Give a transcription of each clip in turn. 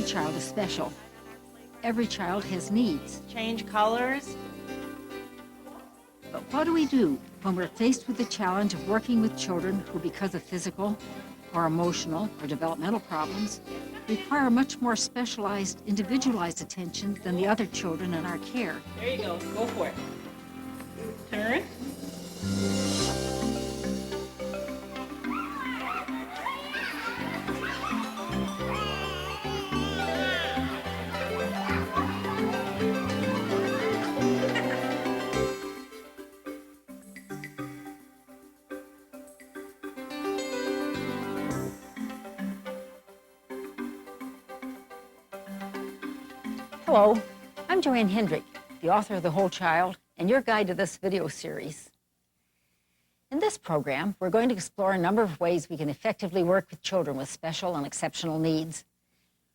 Every child is special. Every child has needs. Change colors. But what do we do when we're faced with the challenge of working with children who, because of physical or emotional or developmental problems, require much more specialized, individualized attention than the other children in our care? There you go. Go for it. Turn. Hello, I'm Joanne Hendrick, the author of The Whole Child, and your guide to this video series. In this program, we're going to explore a number of ways we can effectively work with children with special and exceptional needs.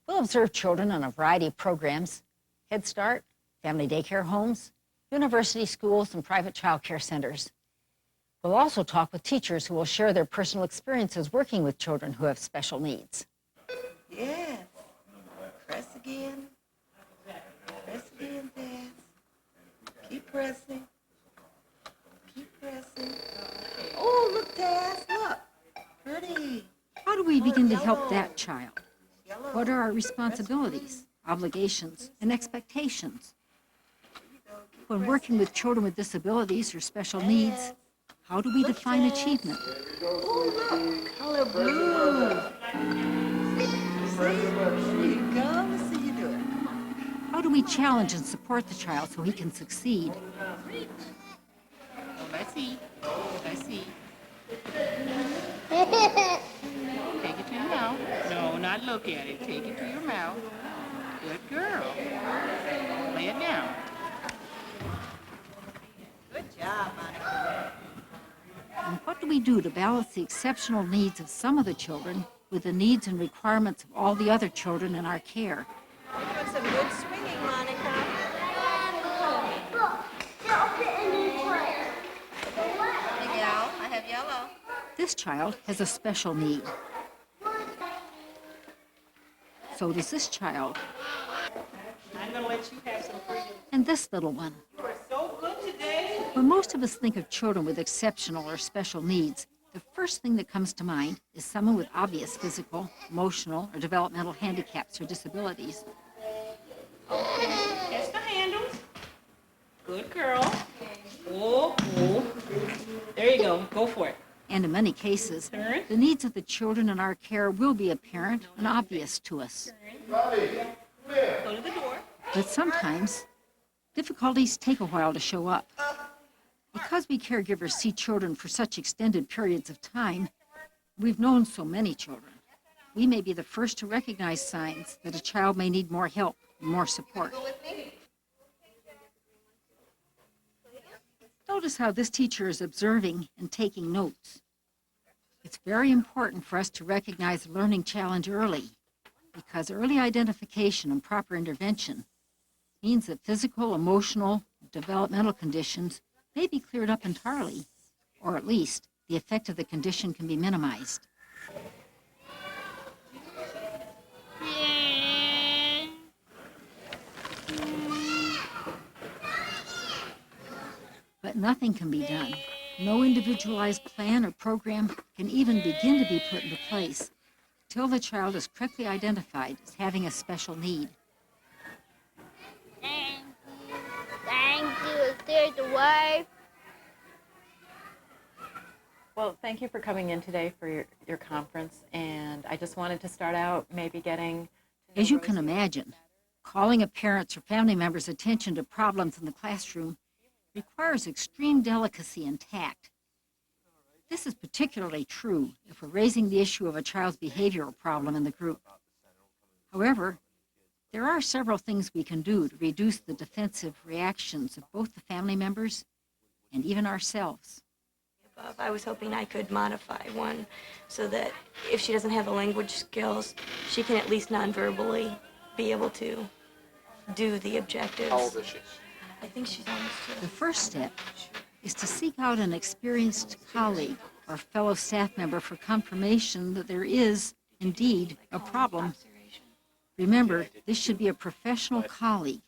We'll observe children on a variety of programs: Head Start, family daycare homes, university schools, and private child care centers. We'll also talk with teachers who will share their personal experiences working with children who have special needs. Yes. Press again. Press again, Taz. Keep pressing. Keep pressing. Oh, look, Taz, look. Pretty. How do we begin to help that child? Yellow. What are our responsibilities, obligations, and expectations? When working with children with disabilities or special needs, how do we define achievement? Oh, look. Color blue. See? There you go. Let's see you do it. How do we challenge and support the child so he can succeed? Oh, let's see. Let's see. Take it to your mouth. No, not look at it. Take it to your mouth. Good girl. Lay it down. Good job, Monica. And what do we do to balance the exceptional needs of some of the children with the needs and requirements of all the other children in our care? You're doing some good swinging, Monica. Miguel, I have yellow. This child has a special need. So does this child, I'm going to let you have some freedom. and this little one. You are so good today. When most of us think of children with exceptional or special needs, the first thing that comes to mind is someone with obvious physical, emotional, or developmental handicaps or disabilities. Catch the handles. Good girl. Oh, oh. There you go. Go for it. And in many cases, Turn. the needs of the children in our care will be apparent and obvious to us. Go to the door. But sometimes, difficulties take a while to show up. Because we caregivers see children for such extended periods of time, we've known so many children. We may be the first to recognize signs that a child may need more help and more support. Notice how this teacher is observing and taking notes. It's very important for us to recognize a learning challenge early, because early identification and proper intervention means that physical, emotional, developmental conditions may be cleared up entirely, or at least the effect of the condition can be minimized. But nothing can be done. No individualized plan or program can even begin to be put into place until the child is correctly identified as having a special need. Thank you. Thank you. Is there the wife? Well, thank you for coming in today for your conference, and I just wanted to start out maybe getting... As you can imagine, calling a parent's or family member's attention to problems in the classroom requires extreme delicacy and tact. This is particularly true if we're raising the issue of a child's behavioral problem in the group. However, there are several things we can do to reduce the defensive reactions of both the family members and even ourselves. I was hoping I could modify one so that if she doesn't have the language skills, she can at least non-verbally be able to do the objectives. How old is she? I think she's almost The first step is to seek out an experienced colleague or fellow staff member for confirmation that there is, indeed, a problem. Remember, this should be a professional colleague,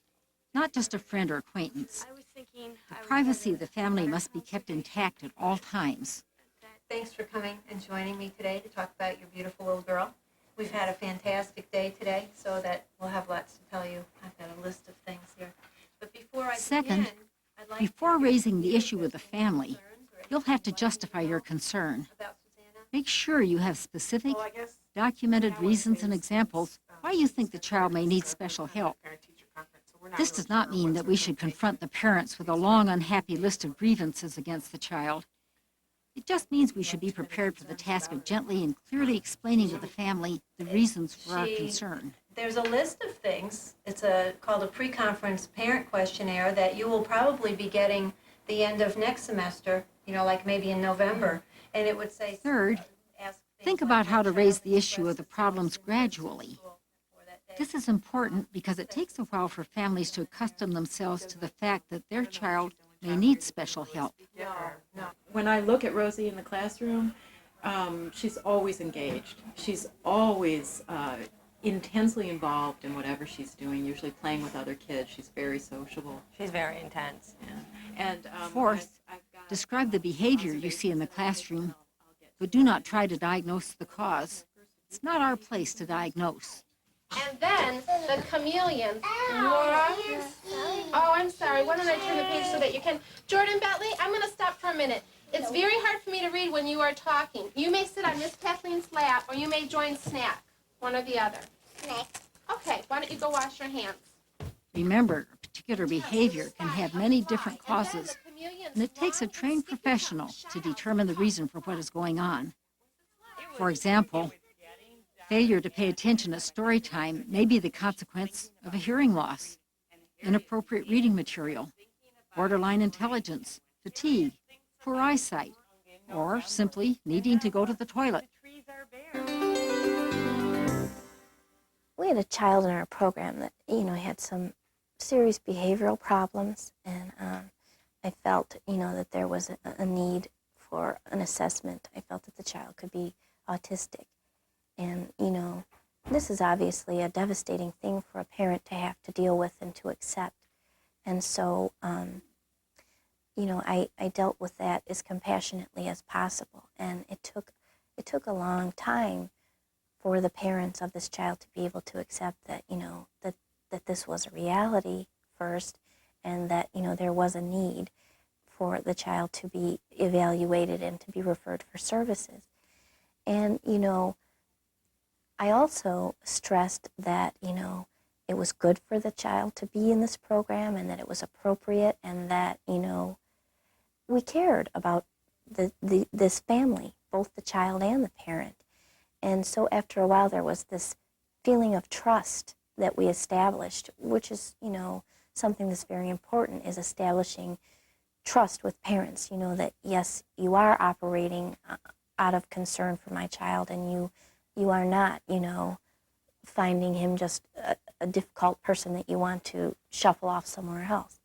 not just a friend or acquaintance. I was thinking. The privacy of the family must be kept intact at all times. Thanks for coming and joining me today to talk about your beautiful little girl. We've had a fantastic day today, so that we'll have lots to tell you. I've got a list of things here. But before I Second, begin, I'd like before to raising the hear issue with the family, concerns or you'll have to justify your concern. about Susanna. Make sure you have specific, documented reasons and examples why you think the child may need special help. This does not mean that we should confront the parents with a long, unhappy list of grievances against the child. It just means we should be prepared for the task of gently and clearly explaining to the family the reasons for our concern. There's a list of things. It's called a pre-conference parent questionnaire that you will probably be getting the end of next semester, like maybe in November. And it would say... Third, ask things think like, about how to "What raise child the issue of the expressed problems interest gradually. for that day?" This is important because it takes a while for families to accustom themselves to the fact that their child may need special help. When I look at Rosie in the classroom, she's always engaged. She's always intensely involved in whatever she's doing, usually playing with other kids. She's very sociable. She's very intense. Yeah. And Fourth, describe the behavior you see in the classroom, but do not try to diagnose the cause. It's not our place to diagnose. And then the chameleon. Laura? Oh, I'm sorry. Why don't I turn the page so that you can... Jordan Bentley, I'm going to stop for a minute. It's very hard for me to read when you are talking. You may sit on Miss Kathleen's lap, or you may join Snack, one or the other. Snack. Okay, why don't you go wash your hands? Remember, a particular behavior can have many different causes, and it takes a trained professional to determine the reason for what is going on. For example, failure to pay attention at story time may be the consequence of a hearing loss, inappropriate reading material, borderline intelligence, fatigue, poor eyesight, or simply needing to go to the toilet. We had a child in our program that, had some serious behavioral problems, and I felt, that there was a need for an assessment. I felt that the child could be autistic. And, this is obviously a devastating thing for a parent to have to deal with and to accept. And so, I dealt with that as compassionately as possible. And it took a long time for the parents of this child to be able to accept that, that this was a reality first, and that, there was a need for the child to be evaluated and to be referred for services. And, I also stressed that, it was good for the child to be in this program, and that it was appropriate, and that, we cared about this family, both the child and the parent. And so after a while, there was this feeling of trust that we established, which is, something that's very important, is establishing trust with parents, that yes, you are operating out of concern for my child, and you are not, finding him just a difficult person that you want to shuffle off somewhere else.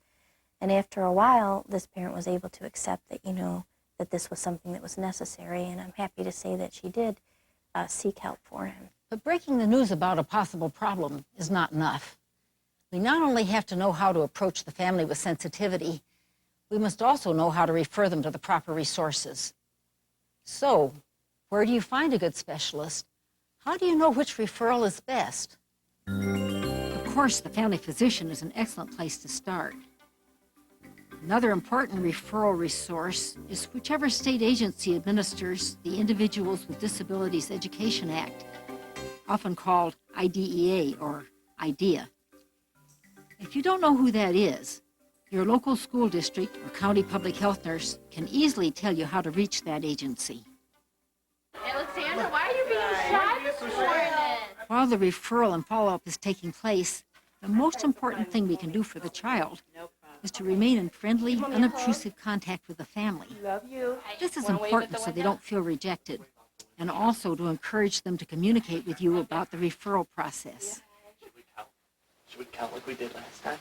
And after a while, this parent was able to accept that, that this was something that was necessary, and I'm happy to say that she did seek help for him. But breaking the news about a possible problem is not enough. We not only have to know how to approach the family with sensitivity, we must also know how to refer them to the proper resources. So, where do you find a good specialist? How do you know which referral is best? Of course, the family physician is an excellent place to start. Another important referral resource is whichever state agency administers the Individuals with Disabilities Education Act, often called IDEA or IDEA. If you don't know who that is, your local school district or county public health nurse can easily tell you how to reach that agency. Alexandra, why are you being shy this morning? While the referral and follow-up is taking place, the most important thing we can do for the child is to remain in friendly, unobtrusive contact with the family. This is important so they don't feel rejected, and also to encourage them to communicate with you about the referral process. Should we count like we did last time?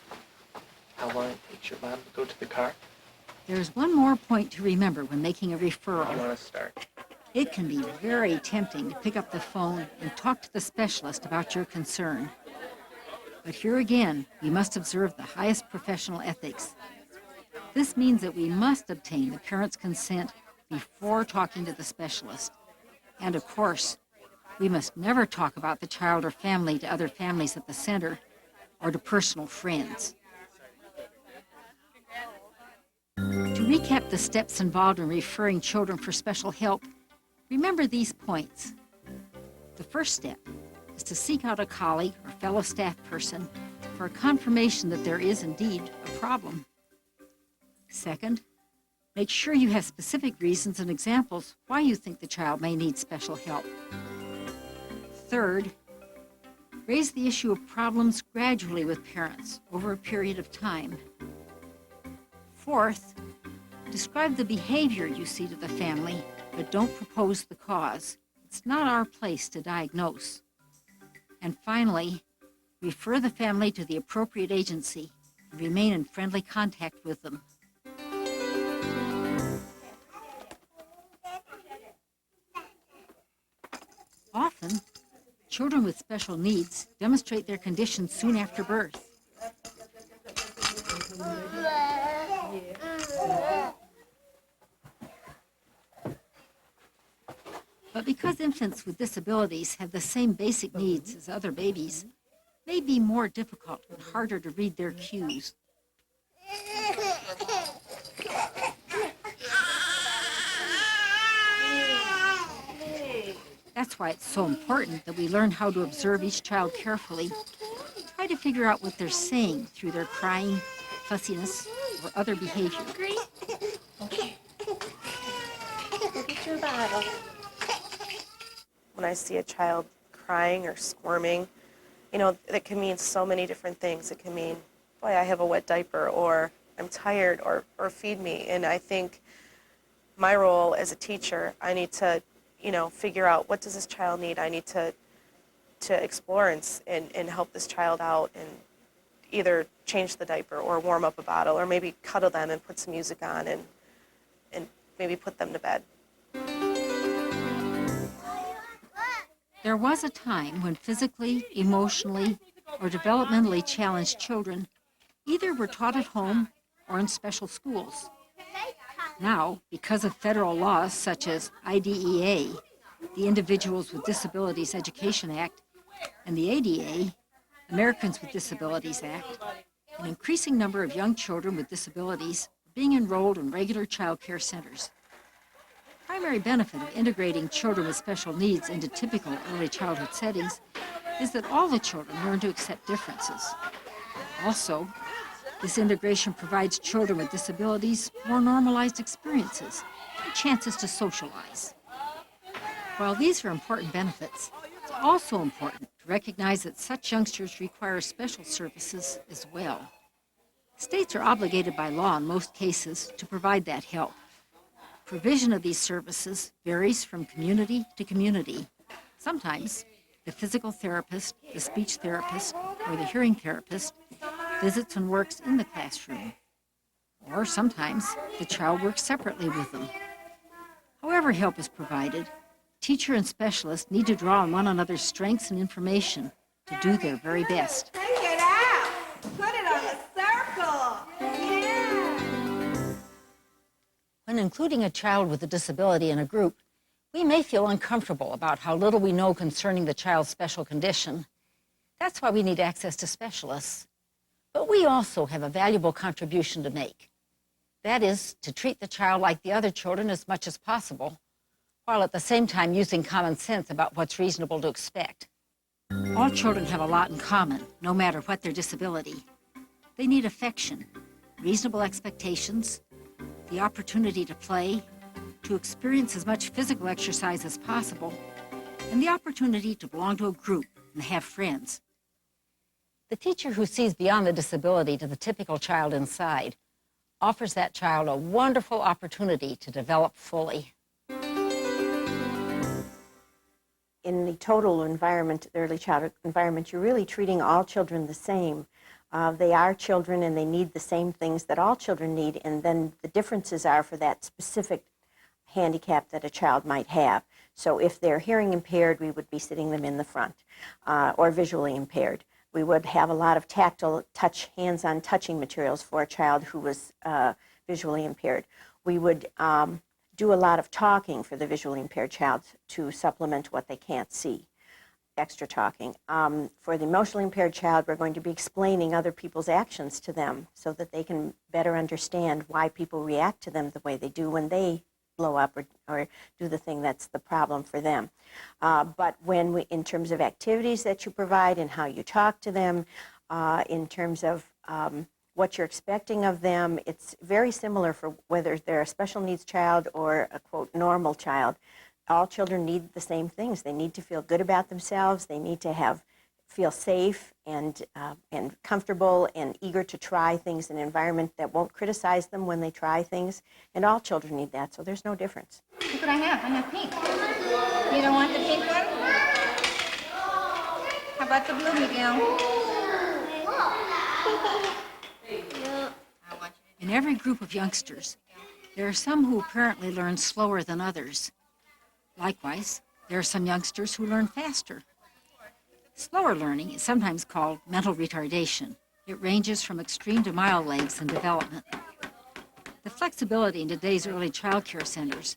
How long it takes your mom to go to the car? There's one more point to remember when making a You referral. want to start? It can be very tempting to pick up the phone and talk to the specialist about your concern. But here again, we must observe the highest professional ethics. This means that we must obtain the parent's consent before talking to the specialist. And of course, we must never talk about the child or family to other families at the center or to personal friends. To recap the steps involved in referring children for special help, remember these points. The first step is to seek out a colleague or fellow staff person for a confirmation that there is indeed a problem. Second, make sure you have specific reasons and examples why you think the child may need special help. Third, raise the issue of problems gradually with parents over a period of time. Fourth, describe the behavior you see to the family, but don't propose the cause. It's not our place to diagnose. And finally, refer the family to the appropriate agency and remain in friendly contact with them. Often, children with special needs demonstrate their condition soon after birth. But because infants with disabilities have the same basic needs as other babies, it may be more difficult and harder to read their cues. That's why it's so important that we learn how to observe each child carefully, try to figure out what they're saying through their crying, fussiness, or other behavior. Okay. Go get your bottle. When I see a child crying or squirming, you know, that can mean so many different things. It can mean, boy, I have a wet diaper, or I'm tired, or feed me. And I think my role as a teacher, I need to, you know, figure out what does this child need. I need to explore and help this child out and either change the diaper or warm up a bottle or maybe cuddle them and put some music on and maybe put them to bed. There was a time when physically, emotionally, or developmentally challenged children either were taught at home or in special schools. Now, because of federal laws such as IDEA, the Individuals with Disabilities Education Act, and the ADA, Americans with Disabilities Act, an increasing number of young children with disabilities are being enrolled in regular child care centers. The primary benefit of integrating children with special needs into typical early childhood settings is that all the children learn to accept differences. Also, this integration provides children with disabilities more normalized experiences and chances to socialize. While these are important benefits, it's also important to recognize that such youngsters require special services as well. States are obligated by law in most cases to provide that help. Provision of these services varies from community to community. Sometimes the physical therapist, the speech therapist, or the hearing therapist visits and works in the classroom. Or sometimes the child works separately with them. However help is provided, teacher and specialist need to draw on one another's strengths and information to do their very best. Take it out. Put it on a circle. Yeah. When including a child with a disability in a group, we may feel uncomfortable about how little we know concerning the child's special condition. That's why we need access to specialists. But we also have a valuable contribution to make. That is, to treat the child like the other children as much as possible, while at the same time using common sense about what's reasonable to expect. All children have a lot in common, no matter what their disability. They need affection, reasonable expectations, the opportunity to play, to experience as much physical exercise as possible, and the opportunity to belong to a group and have friends. The teacher who sees beyond the disability to the typical child inside offers that child a wonderful opportunity to develop fully. In the total environment, the early childhood environment, you're really treating all children the same. They are children and they need the same things that all children need, and then the differences are for that specific handicap that a child might have. So if they're hearing impaired, we would be sitting them in the front, or visually impaired. We would have a lot of tactile touch, hands-on touching materials for a child who was visually impaired. We would do a lot of talking for the visually impaired child to supplement what they can't see, extra talking. For the emotionally impaired child, we're going to be explaining other people's actions to them so that they can better understand why people react to them the way they do when they blow up or do the thing that's the problem for them. But when we, in terms of activities that you provide and how you talk to them, in terms of what you're expecting of them, it's very similar for whether they're a special needs child or a, quote, normal child. All children need the same things. They need to feel good about themselves. They need to feel safe and comfortable and eager to try things in an environment that won't criticize them when they try things. And all children need that, so there's no difference. Look what I have. I have pink. You don't want the pink one? How about the blue, Miguel? In every group of youngsters, there are some who apparently learn slower than others. Likewise, there are some youngsters who learn faster. Slower learning is sometimes called mental retardation. It ranges from extreme to mild legs in development. The flexibility in today's early child care centers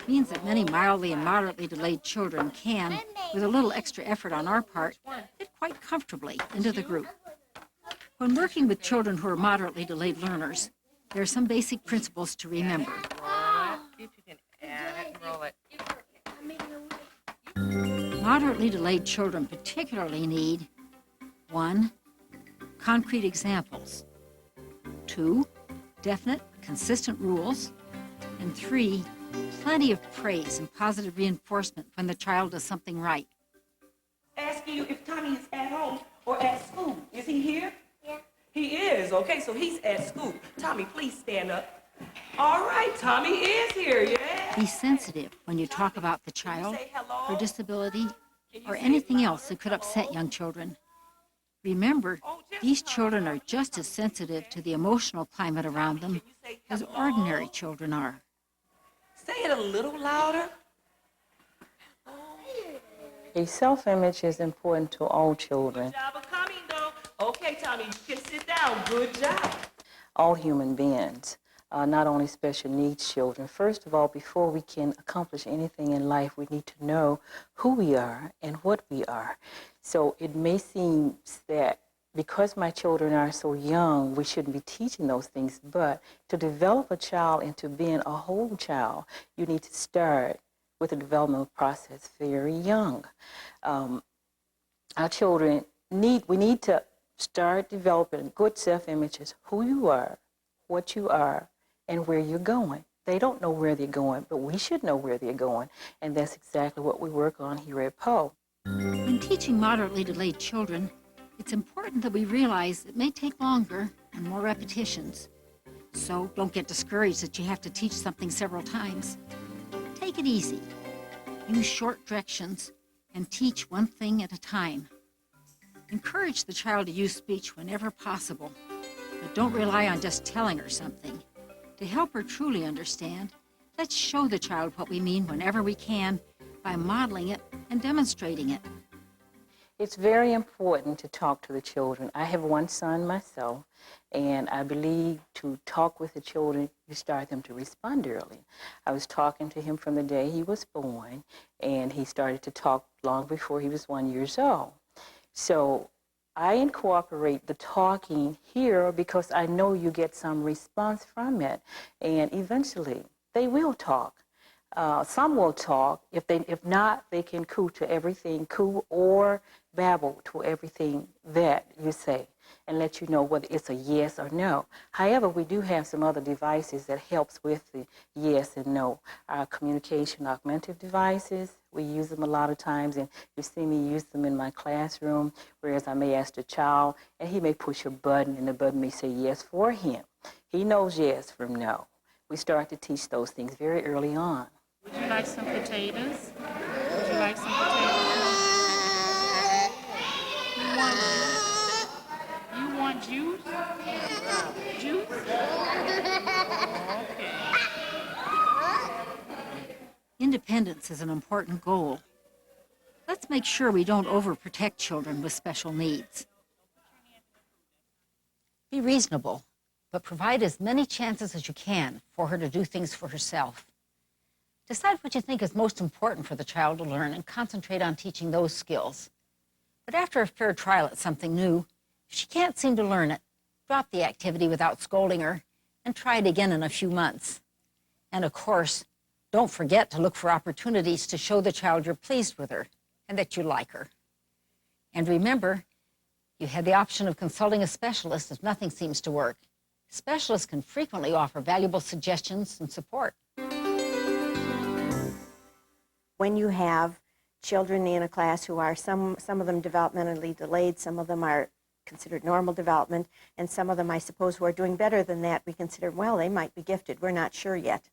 means that many mildly and moderately delayed children can, with a little extra effort on our part, fit quite comfortably into the group. When working with children who are moderately delayed learners, there are some basic principles to remember. Moderately delayed children particularly need 1. Concrete examples, 2. Definite, consistent rules, and 3. Plenty of praise and positive reinforcement when the child does something right. Asking you if Tommy is at home or at school. Is he here? Yeah. He is. Okay, so he's at school. Tommy, please stand up. All right, Tommy is here, yeah? Be sensitive when you talk about the child, her disability, or anything else that could upset young children. Remember, these children are just as sensitive to the emotional climate around them as ordinary children are. Say it a little louder. A self-image is important to all children. Good job of coming, though. Okay, Tommy, you can sit down. Good job. All human beings, not only special needs children. First of all, before we can accomplish anything in life, we need to know who we are and what we are. So it may seem that because my children are so young, we shouldn't be teaching those things, but to develop a child into being a whole child, you need to start with the developmental process very young. Our children we need to start developing good self-images, who you are, what you are, and where you're going. They don't know where they're going, but we should know where they're going, and that's exactly what we work on here at Poe. When teaching moderately delayed children, it's important that we realize it may take longer and more repetitions. So don't get discouraged that you have to teach something several times. Take it easy. Use short directions and teach one thing at a time. Encourage the child to use speech whenever possible, but don't rely on just telling her something. To help her truly understand, let's show the child what we mean whenever we can by modeling it and demonstrating it. It's very important to talk to the children. I have one son myself, and I believe to talk with the children, you start them to respond early. I was talking to him from the day he was born, and he started to talk long before he was 1 year old. So I incorporate the talking here because I know you get some response from it, and eventually they will talk. Some will talk. If not, they can coo to everything, coo or babble to everything that you say and let you know whether it's a yes or no. However, we do have some other devices that helps with the yes and no. Our communication augmentative devices, we use them a lot of times, and you see me use them in my classroom, whereas I may ask the child, and he may push a button, and the button may say yes for him. He knows yes from no. We start to teach those things very early on. Would you like some potatoes? Would you like some potatoes? You want juice? Juice? Okay. Independence is an important goal. Let's make sure we don't overprotect children with special needs. Be reasonable, but provide as many chances as you can for her to do things for herself. Decide what you think is most important for the child to learn and concentrate on teaching those skills. But after a fair trial at something new, if she can't seem to learn it, drop the activity without scolding her and try it again in a few months. And of course, don't forget to look for opportunities to show the child you're pleased with her and that you like her. And remember, you have the option of consulting a specialist if nothing seems to work. Specialists can frequently offer valuable suggestions and support. When you have children in a class who are some of them developmentally delayed, some of them are considered normal development, and some of them, I suppose, who are doing better than that, we consider, well, they might be gifted. We're not sure yet.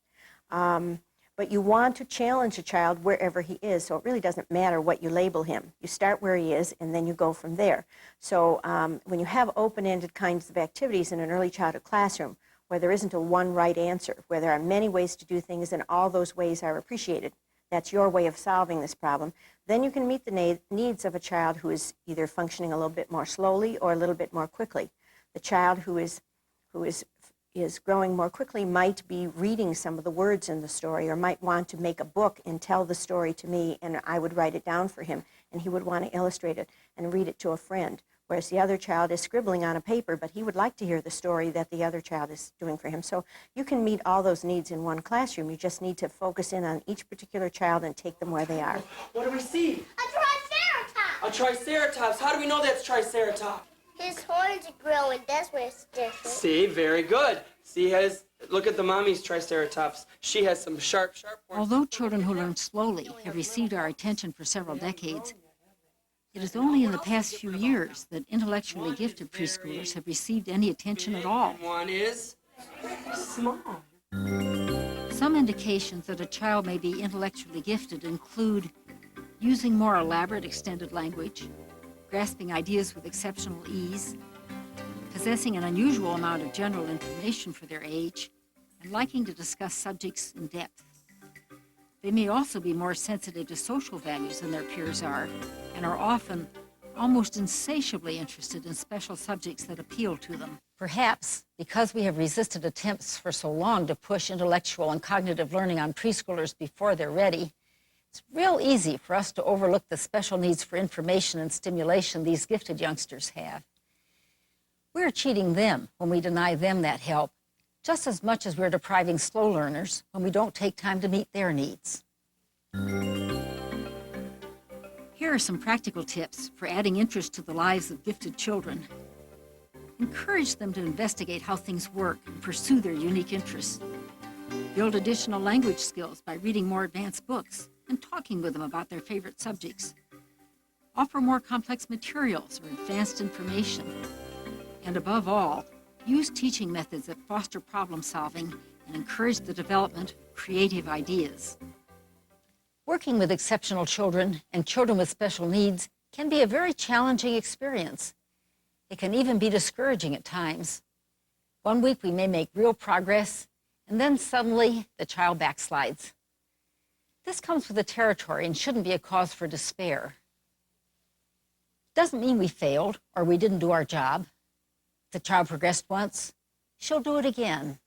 But you want to challenge a child wherever he is, so it really doesn't matter what you label him. You start where he is, and then you go from there. So when you have open-ended kinds of activities in an early childhood classroom, where there isn't a one right answer, where there are many ways to do things and all those ways are appreciated, that's your way of solving this problem, then you can meet the needs of a child who is either functioning a little bit more slowly or a little bit more quickly. The child who is growing more quickly might be reading some of the words in the story, or might want to make a book and tell the story to me, and I would write it down for him, and he would want to illustrate it and read it to a friend. Whereas the other child is scribbling on a paper, but he would like to hear the story that the other child is doing for him. So you can meet all those needs in one classroom. You just need to focus in on each particular child and take them where they are. What do we see? A triceratops. A triceratops. How do we know that's triceratops? His horns are growing. That's where it's different. See, very good. See, look at the mommy's triceratops. She has some sharp horns. Although children who learn slowly have received our attention for several decades, it is only in the past few years that intellectually gifted preschoolers have received any attention at all. One is small. Some indications that a child may be intellectually gifted include using more elaborate extended language, grasping ideas with exceptional ease, possessing an unusual amount of general information for their age, and liking to discuss subjects in depth. They may also be more sensitive to social values than their peers are, and are often almost insatiably interested in special subjects that appeal to them. Perhaps because we have resisted attempts for so long to push intellectual and cognitive learning on preschoolers before they're ready, it's real easy for us to overlook the special needs for information and stimulation these gifted youngsters have. We're cheating them when we deny them that help, just as much as we're depriving slow learners when we don't take time to meet their needs. Here are some practical tips for adding interest to the lives of gifted children. Encourage them to investigate how things work and pursue their unique interests. Build additional language skills by reading more advanced books and talking with them about their favorite subjects. Offer more complex materials or advanced information. And above all, use teaching methods that foster problem solving and encourage the development of creative ideas. Working with exceptional children and children with special needs can be a very challenging experience. It can even be discouraging at times. One week we may make real progress, and then suddenly the child backslides. This comes with the territory and shouldn't be a cause for despair. It doesn't mean we failed or we didn't do our job. If the child progressed once, she'll do it again.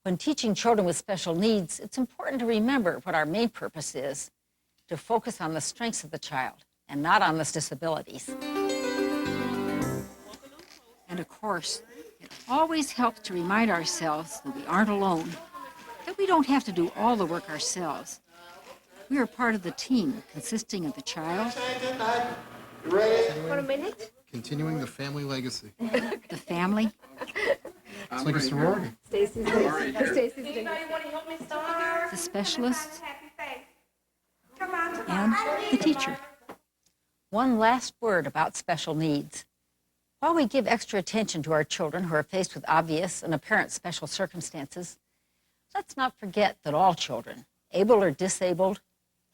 When teaching children with special needs, it's important to remember what our main purpose is, to focus on the strengths of the child and not on the disabilities. And of course, it always helps to remind ourselves that we aren't alone, that we don't have to do all the work ourselves. We are part of the team consisting of the child, For a minute? Continuing the family legacy. the family, It's like a sorority. Stacy's the specialists, and the teacher. One last word about special needs. While we give extra attention to our children who are faced with obvious and apparent special circumstances, let's not forget that all children, able or disabled,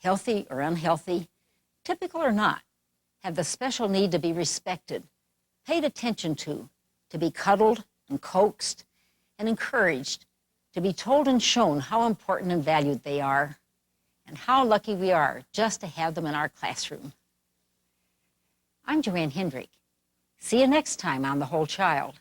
healthy or unhealthy, typical or not, have the special need to be respected, paid attention to be cuddled and coaxed and encouraged, to be told and shown how important and valued they are, and how lucky we are just to have them in our classroom. I'm Joanne Hendrick. See you next time on The Whole Child.